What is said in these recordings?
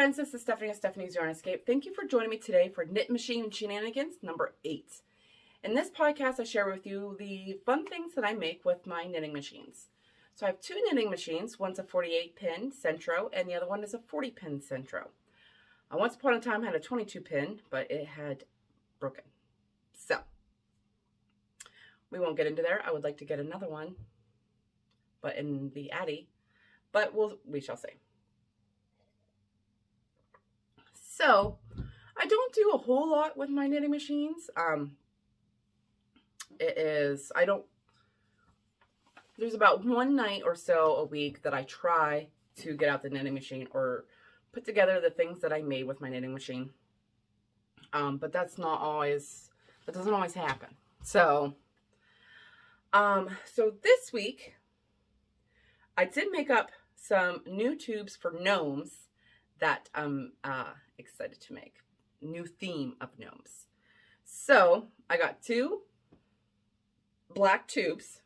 friends, this is Stephanie of Stephanie's Yarn Escape. Thank you for joining me today for Knit Machine Shenanigans number 8. In this podcast, I share with you the fun things that I make with my knitting machines. So I have 2 knitting machines. One's a 48-pin Centro, and the other one is a 40-pin Centro. Once upon a time, I had a 22-pin, but it had broken. So we won't get into there. I would like to get another one, but in the Addy. But we shall see. So, I don't do a whole lot with my knitting machines. There's about one night or so a week that I try to get out the knitting machine or put together the things that I made with my knitting machine. But that doesn't always happen. So this week, I did make up some new tubes for gnomes that I'm excited to make. New theme of gnomes. So I got 2 black tubes.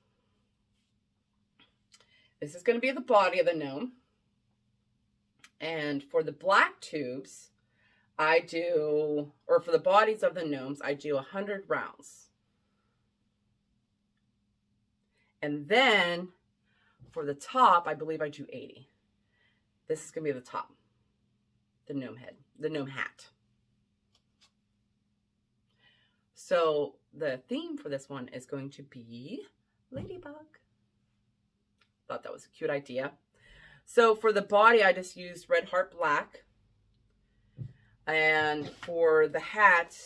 This is going to be the body of the gnome. And for the black tubes, for the bodies of the gnomes, I do 100 rounds. And then for the top, I believe I do 80. This is going to be the top. The gnome head, the gnome hat. So the theme for this one is going to be Ladybug. Thought that was a cute idea. So for the body, I just used Red Heart Black. And for the hat,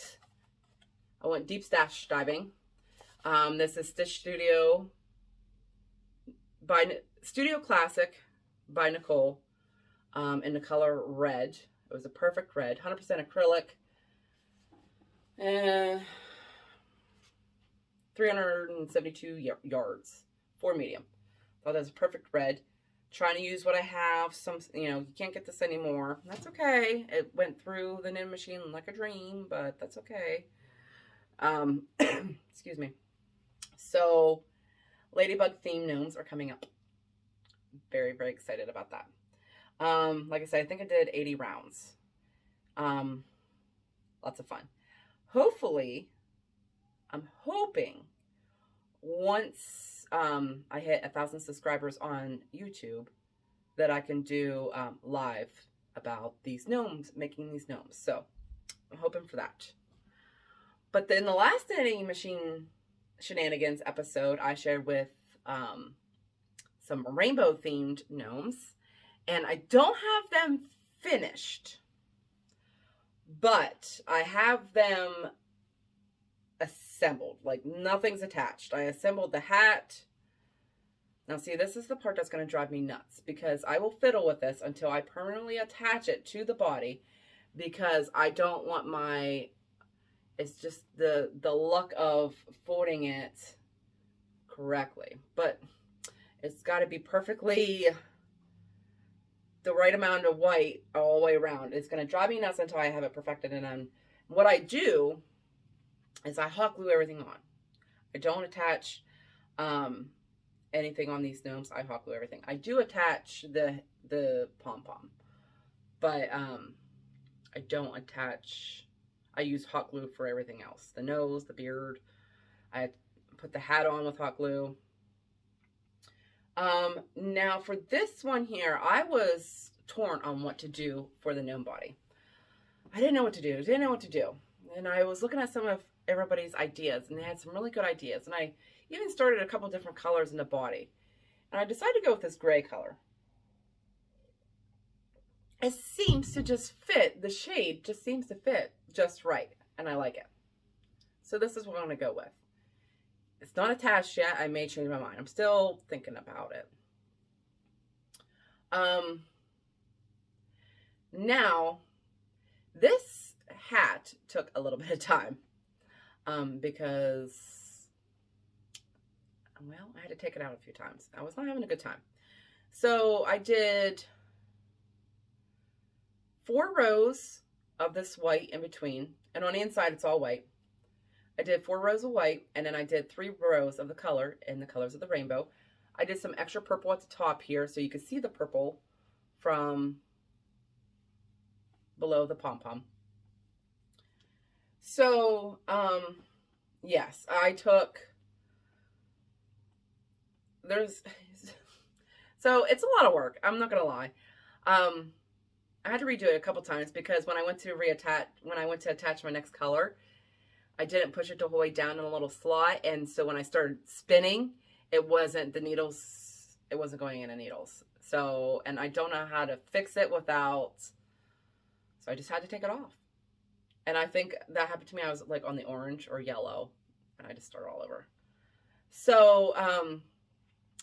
I went deep stash diving. This is Stitch Studio Classic by Nicole in the color red. It was a perfect red, 100% acrylic, and 372 yards, 4 medium. Thought that was a perfect red. Trying to use what I have. You can't get this anymore. That's okay. It went through the knitting machine like a dream, but that's okay. Excuse me. So, Ladybug theme gnomes are coming up. Very, very excited about that. Like I said, I think I did 80 rounds. Lots of fun. Hopefully, I'm hoping once I hit 1,000 subscribers on YouTube that I can do live about these gnomes, making these gnomes. So I'm hoping for that. But then the last knitting machine shenanigans episode, I shared with some rainbow themed gnomes. And I don't have them finished, but I have them assembled. Like, nothing's attached. I assembled the hat. Now, see, this is the part that's going to drive me nuts, because I will fiddle with this until I permanently attach it to the body, because I don't want it's just the luck of folding it correctly. But it's got to be perfectly the right amount of white all the way around. It's going to drive me nuts until I have it perfected. And then what I do is I hot glue everything on. I don't attach anything on these gnomes. I hot glue everything. I do attach the pom-pom, but I don't attach. I use hot glue for everything else. The nose, the beard. I put the hat on with hot glue. Now for this one here, I was torn on what to do for the gnome body. I didn't know what to do. And I was looking at some of everybody's ideas, and they had some really good ideas. And I even started a couple different colors in the body. And I decided to go with this gray color. It seems to just fit, the shade just seems to fit just right. And I like it. So this is what I'm going to go with. It's not attached yet. I may change my mind. I'm still thinking about it. Now, this hat took a little bit of time because, well, I had to take it out a few times. I was not having a good time. So I did 4 rows of this white in between, and on the inside it's all white. I did 4 rows of white, and then I did 3 rows of the color in the colors of the rainbow. I did some extra purple at the top here so you can see the purple from below the pom-pom. So, yes, I took, so it's a lot of work. I'm not going to lie. I had to redo it a couple times because when I went to attach my next color, I didn't push it the whole way down in a little slot. And so when I started spinning, it wasn't going in the needles. So, and I don't know how to fix it without, so I just had to take it off. And I think that happened to me. I was like on the orange or yellow and I just started all over. So,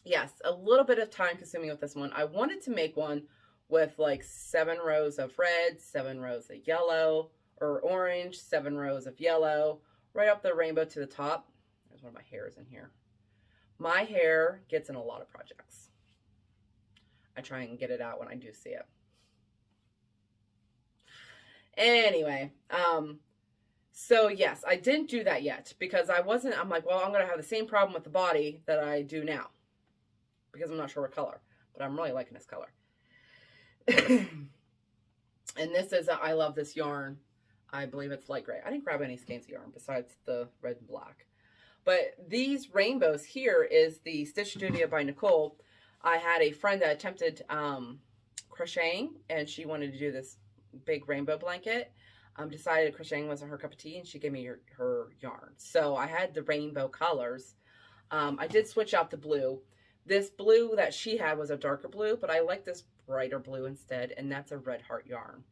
yes, a little bit of time consuming with this one. I wanted to make one with like 7 rows of red, 7 rows of yellow or orange, 7 rows of yellow, right up the rainbow to the top. There's one of my hairs in here. My hair gets in a lot of projects. I try and get it out when I do see it. Anyway, so yes, I didn't do that yet because I'm like, well, I'm going to have the same problem with the body that I do now because I'm not sure what color, but I'm really liking this color. And this is, I love this yarn. I believe it's light gray. I didn't grab any skeins of yarn besides the red and black. But these rainbows here is the Stitch Studio by Nicole. I had a friend that attempted crocheting, and she wanted to do this big rainbow blanket. Decided crocheting wasn't her cup of tea, and she gave me her yarn. So I had the rainbow colors. I did switch out the blue. This blue that she had was a darker blue, but I like this brighter blue instead, and that's a Red Heart yarn.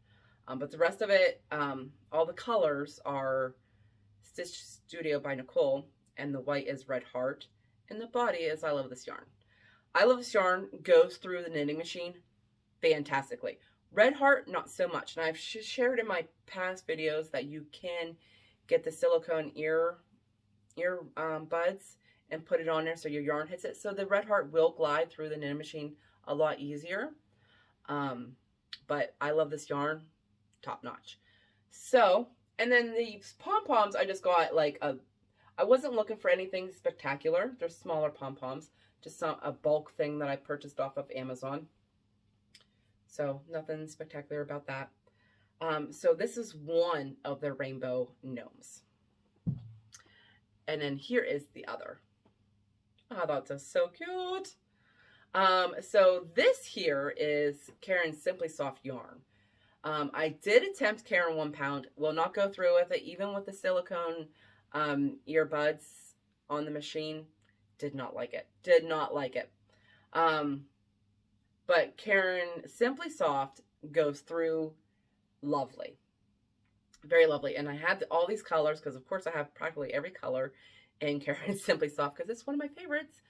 But the rest of it, all the colors are Stitch Studio by Nicole, and the white is Red Heart, and the body is I Love This Yarn. I Love This Yarn goes through the knitting machine fantastically. Red Heart, not so much. And I've shared in my past videos that you can get the silicone ear buds and put it on there so your yarn hits it. So the Red Heart will glide through the knitting machine a lot easier. But I Love This Yarn, top notch. So, and then these pom-poms, I just got like I wasn't looking for anything spectacular. They're smaller pom-poms, just a bulk thing that I purchased off of Amazon. So nothing spectacular about that. So this is one of the rainbow gnomes. And then here is the other. Oh, that's just so cute. So this here is Karen's Simply Soft yarn. I did attempt Karen 1 pound. Will not go through with it, even with the silicone earbuds on the machine. Did not like it. Did not like it. But Karen Simply Soft goes through lovely. Very lovely. And I had all these colors because, of course, I have practically every color in Karen Simply Soft because it's one of my favorites.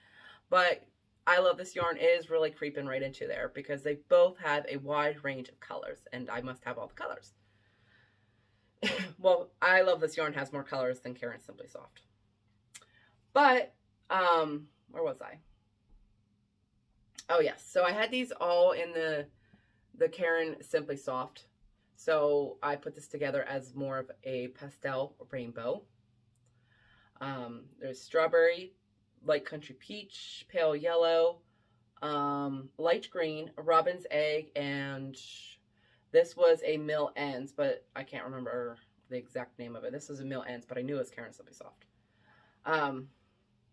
But I Love This Yarn is really creeping right into there because they both have a wide range of colors, and I must have all the colors. Well, I Love This Yarn has more colors than Karen Simply Soft. But, where was I? Oh, yes. So I had these all in the Karen Simply Soft. So I put this together as more of a pastel rainbow. There's strawberry, light country peach, pale yellow, light green, robin's egg, and this was a Mill Ends, but I can't remember the exact name of it. This was a Mill Ends, but I knew it was Karen Simply Soft.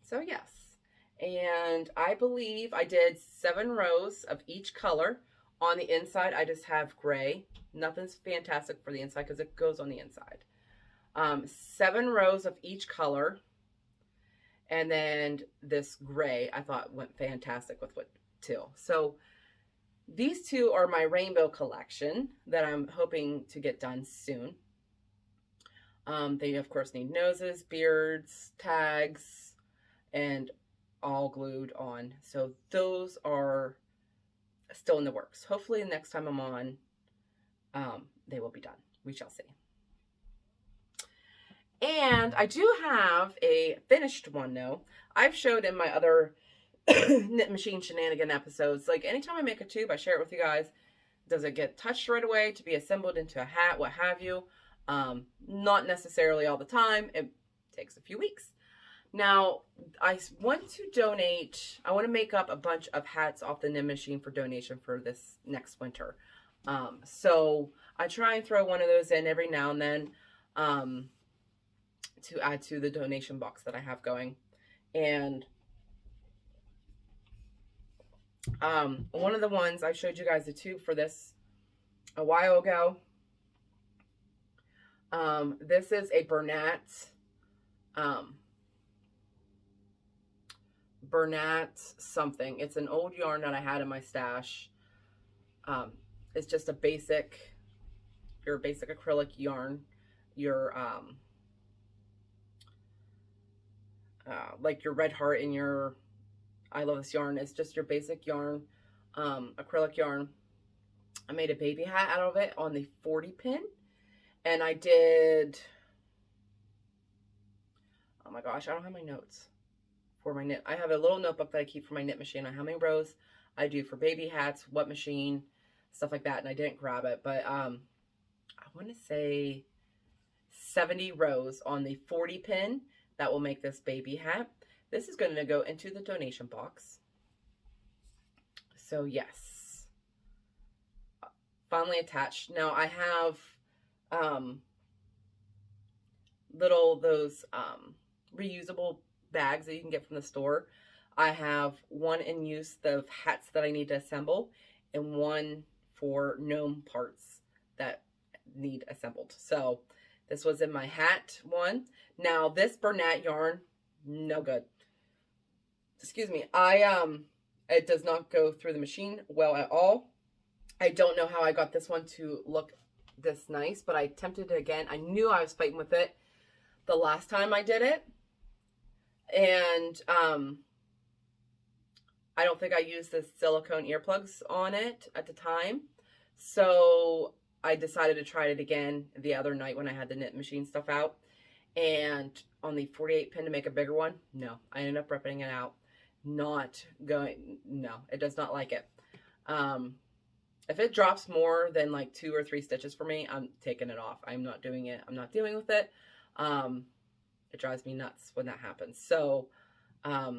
So yes. And I believe I did 7 rows of each color. On the inside, I just have gray. Nothing's fantastic for the inside because it goes on the inside. 7 rows of each color. And then this gray I thought went fantastic with what too. So these two are my rainbow collection that I'm hoping to get done soon. They, of course, need noses, beards, tags, and all glued on. So those are still in the works. Hopefully the next time I'm on, they will be done. We shall see. And I do have a finished one, though. I've showed in my other Knit Machine Shenanigan episodes, like anytime I make a tube, I share it with you guys. Does it get touched right away to be assembled into a hat, what have you? Not necessarily all the time. It takes a few weeks. Now, I want to donate, I want to make up a bunch of hats off the Knit Machine for donation for this next winter. So I try and throw one of those in every now and then to add to the donation box that I have going. And one of the ones I showed you guys the tube for this a while ago. This is a Bernat something. It's an old yarn that I had in my stash. It's just a basic, your basic acrylic yarn. Your like your red heart and your I love this yarn. It's just your basic yarn, acrylic yarn. I made a baby hat out of it on the 40 pin, and I did, oh my gosh, I don't have my notes for my knit. I have a little notebook that I keep for my knit machine on how many rows I do for baby hats, what machine, stuff like that, and I didn't grab it, but I want to say 70 rows on the 40 pin that will make this baby hat. This is going to go into the donation box. So yes, finally attached. Now I have those reusable bags that you can get from the store. I have one in use, the hats that I need to assemble, and one for gnome parts that need assembled. So this was in my hat one. Now this Bernat yarn, no good. Excuse me. It does not go through the machine well at all. I don't know how I got this one to look this nice, but I attempted it again. I knew I was fighting with it the last time I did it. And I don't think I used the silicone earplugs on it at the time. So I decided to try it again the other night when I had the knit machine stuff out. And on the 48 pin to make a bigger one, no, I ended up ripping it out. Not going, no, it does not like it. If it drops more than like 2 or 3 stitches for me, I'm taking it off. I'm not doing it. I'm not dealing with it. It drives me nuts when that happens. So, yeah.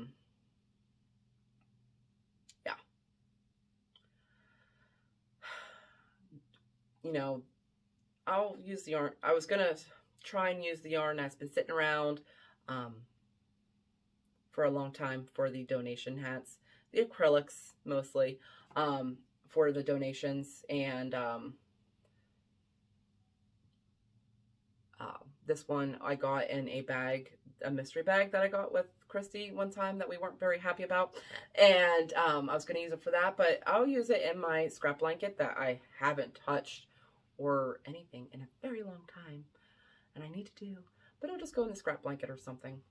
You know, I'll use the yarn. I was going to try and use the yarn that's been sitting around for a long time for the donation hats. The acrylics mostly for the donations. And this one I got in a bag, a mystery bag that I got with Christy one time that we weren't very happy about. And I was going to use it for that, but I'll use it in my scrap blanket that I haven't touched or anything in a very long time. And I need to do, but I'll just go in the scrap blanket or something.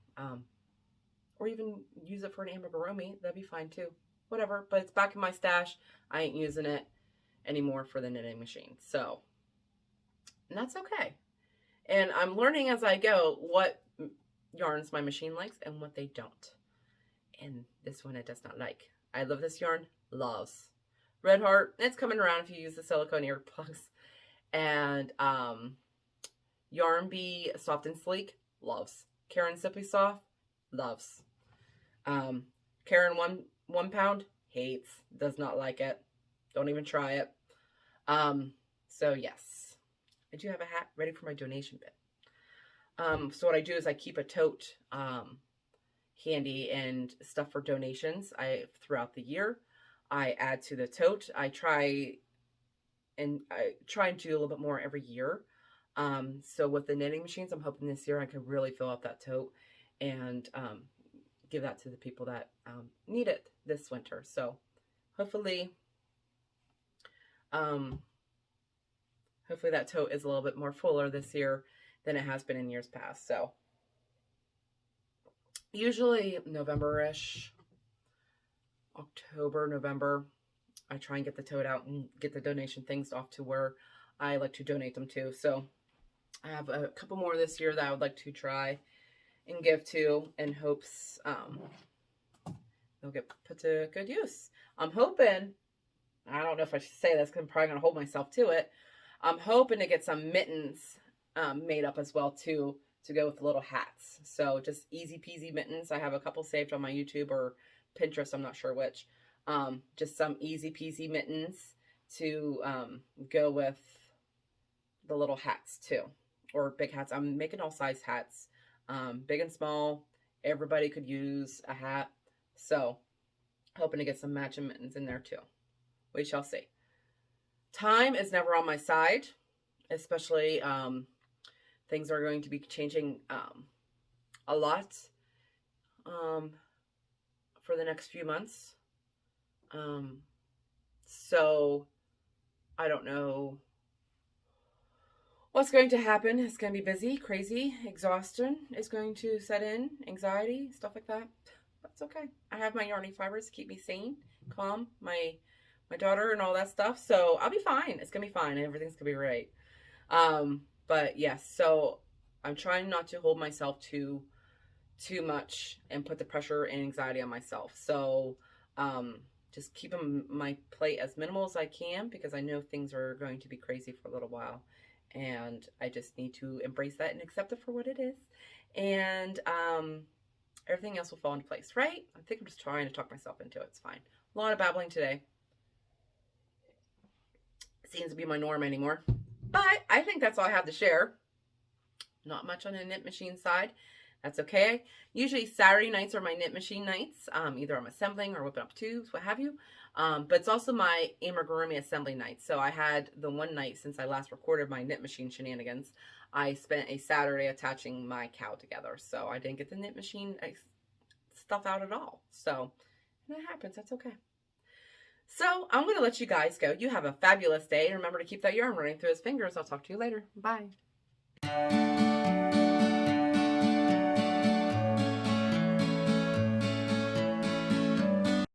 Or even use it for an amigurumi. That'd be fine too. Whatever, but it's back in my stash. I ain't using it anymore for the knitting machine. So, and that's okay. And I'm learning as I go what yarns my machine likes and what they don't. And this one it does not like. I love this yarn. Loves. Red Heart. It's coming around if you use the silicone earplugs. And Yarn Bee Soft and Sleek. Loves. Karen Simply Soft. Loves. Karen 1 pound. Hates. Does not like it. Don't even try it. So yes. I do have a hat ready for my donation bin. So what I do is I keep a tote handy and stuff for donations. Throughout the year, I add to the tote. I try and do a little bit more every year. So with the knitting machines, I'm hoping this year I can really fill up that tote and give that to the people that need it this winter. So hopefully that tote is a little bit more fuller this year than it has been in years past. So usually November-ish, October, November, I try and get the tote out and get the donation things off to where I like to donate them to. So I have a couple more this year that I would like to try and give to in hopes they'll get put to good use. I'm hoping, I don't know if I should say this because I'm probably going to hold myself to it. I'm hoping to get some mittens made up as well too, to go with the little hats. So just easy peasy mittens. I have a couple saved on my YouTube or Pinterest, I'm not sure which. Just some easy peasy mittens to go with the little hats too, or big hats. I'm making all size hats, big and small. Everybody could use a hat. So hoping to get some matching mittens in there too. We shall see. Time is never on my side, especially things are going to be changing a lot for the next few months. So I don't know what's going to happen. It's going to be busy, crazy, exhaustion is going to set in, anxiety, stuff like that. That's okay. I have my yarny fibers to keep me sane, calm, my daughter and all that stuff. So I'll be fine. It's going to be fine. Everything's going to be right. But yes, so I'm trying not to hold myself too much and put the pressure and anxiety on myself. So just keeping my plate as minimal as I can, because I know things are going to be crazy for a little while. And I just need to embrace that and accept it for what it is. And everything else will fall into place, right? I think I'm just trying to talk myself into it. It's fine. A lot of babbling today. Seems to be my norm anymore. But I think that's all I have to share. Not much on the knit machine side. That's okay. Usually Saturday nights are my knit machine nights. Either I'm assembling or whipping up tubes, what have you. But it's also my amigurumi assembly night. So I had the one night since I last recorded my knit machine shenanigans. I spent a Saturday attaching my cow together. So I didn't get the knit machine stuff out at all. So that happens. That's okay. So I'm going to let you guys go. You have a fabulous day. Remember to keep that yarn running through his fingers. I'll talk to you later. Bye.